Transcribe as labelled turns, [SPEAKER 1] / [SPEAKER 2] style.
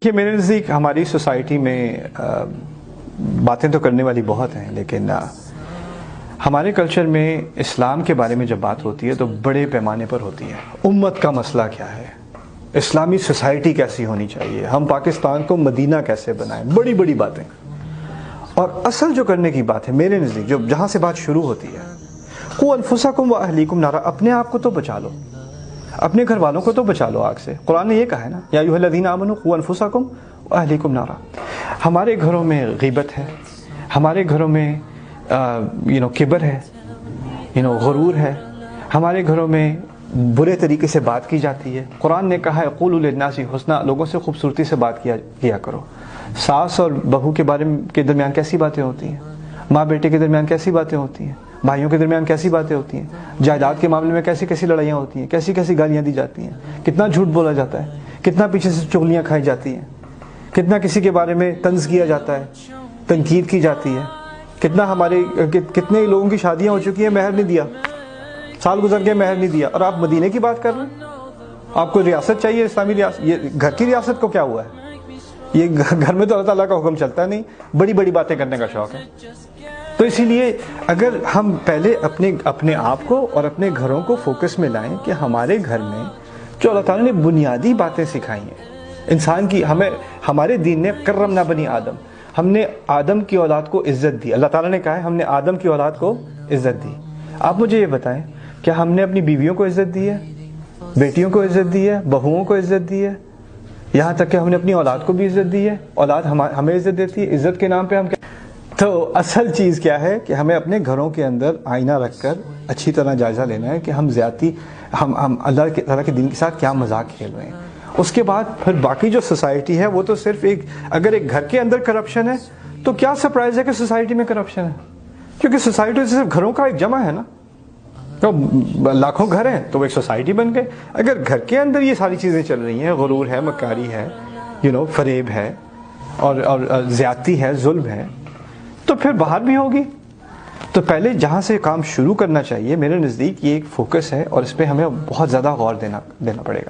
[SPEAKER 1] دیکھیے میرے نزدیک ہماری سوسائٹی میں باتیں تو کرنے والی بہت ہیں، لیکن ہمارے کلچر میں اسلام کے بارے میں جب بات ہوتی ہے تو بڑے پیمانے پر ہوتی ہے۔ امت کا مسئلہ کیا ہے، اسلامی سوسائٹی کیسی ہونی چاہیے، ہم پاکستان کو مدینہ کیسے بنائیں، بڑی بڑی باتیں۔ اور اصل جو کرنے کی بات ہے میرے نزدیک، جو جہاں سے بات شروع ہوتی ہے، قُوْ أَنفُسَكُمْ وَأَهْلِيكُمْ نَارًا، اپنے آپ کو تو بچا لو، اپنے گھر والوں کو تو بچا لو آگ سے۔ قرآن نے یہ کہا ہے نا، یا ایھا الذین آمنوا قُوْ أَنفُسَكُمْ وَأَهْلِيكُمْ نَارًا۔ ہمارے گھروں میں غیبت ہے، ہمارے گھروں میں کبر ہے، غرور ہے، ہمارے گھروں میں برے طریقے سے بات کی جاتی ہے۔ قرآن نے کہا ہے قولوا للناس حسنا، لوگوں سے خوبصورتی سے بات کیا کرو۔ ساس اور بہو کے کے درمیان کیسی باتیں ہوتی ہیں، ماں بیٹے کے درمیان کیسی باتیں ہوتی ہیں، بھائیوں کے درمیان کیسی باتیں ہوتی ہیں، جائیداد کے معاملے میں کیسی کیسی لڑائیاں ہوتی ہیں، کیسی کیسی گالیاں دی جاتی ہیں، کتنا جھوٹ بولا جاتا ہے، کتنا پیچھے سے چغلیاں کھائی جاتی ہیں، کتنا کسی کے بارے میں طنز کیا جاتا ہے، تنقید کی جاتی ہے، کتنے لوگوں کی شادیاں ہو چکی ہیں، مہر نہیں دیا، سال گزر گئے مہر نہیں دیا، اور آپ مدینے کی بات کر رہے ہیں۔ آپ کو ریاست چاہیے، اسلامی ریاست، یہ گھر کی ریاست کو کیا ہوا ہے؟ یہ گھر میں تو اللہ تعالیٰ کا حکم چلتا نہیں، بڑی بڑی باتیں کرنے کا شوق ہے۔ تو اسی لیے اگر ہم پہلے اپنے آپ کو اور اپنے گھروں کو فوکس میں لائیں کہ ہمارے گھر میں جو اللہ تعالیٰ نے بنیادی باتیں سکھائی ہیں انسان کی، ہمارے دین نے کرمنا بنی آدم، ہم نے آدم کی اولاد کو عزت دی۔ اللہ تعالیٰ نے کہا ہے ہم نے آدم کی اولاد کو عزت دی۔ آپ مجھے یہ بتائیں، کیا ہم نے اپنی بیویوں کو عزت دی ہے، بیٹیوں کو عزت دی ہے، بہوؤں کو عزت دی ہے، یہاں تک کہ ہم نے اپنی اولاد کو بھی عزت دی ہے؟ اولاد ہمیں عزت دیتی ہے؟ عزت کے نام پہ ہم کیا؟ تو اصل چیز کیا ہے کہ ہمیں اپنے گھروں کے اندر آئینہ رکھ کر اچھی طرح جائزہ لینا ہے کہ ہم اللہ تعالیٰ کے دین کے ساتھ کیا مذاق کھیل رہے ہیں۔ اس کے بعد پھر باقی جو سوسائٹی ہے وہ تو صرف اگر ایک گھر کے اندر کرپشن ہے تو کیا سرپرائز ہے کہ سوسائٹی میں کرپشن ہے، کیونکہ سوسائٹی صرف گھروں کا ایک جمع ہے نا، تو لاکھوں گھر ہیں تو وہ ایک سوسائٹی بن گئے۔ اگر گھر کے اندر یہ ساری چیزیں چل رہی ہیں، غرور ہے، مکاری ہے، فریب ہے، اور زیادتی ہے، ظلم ہے، تو پھر باہر بھی ہوگی۔ تو پہلے جہاں سے کام شروع کرنا چاہیے میرے نزدیک یہ ایک فوکس ہے، اور اس پہ ہمیں بہت زیادہ غور دینا پڑے گا۔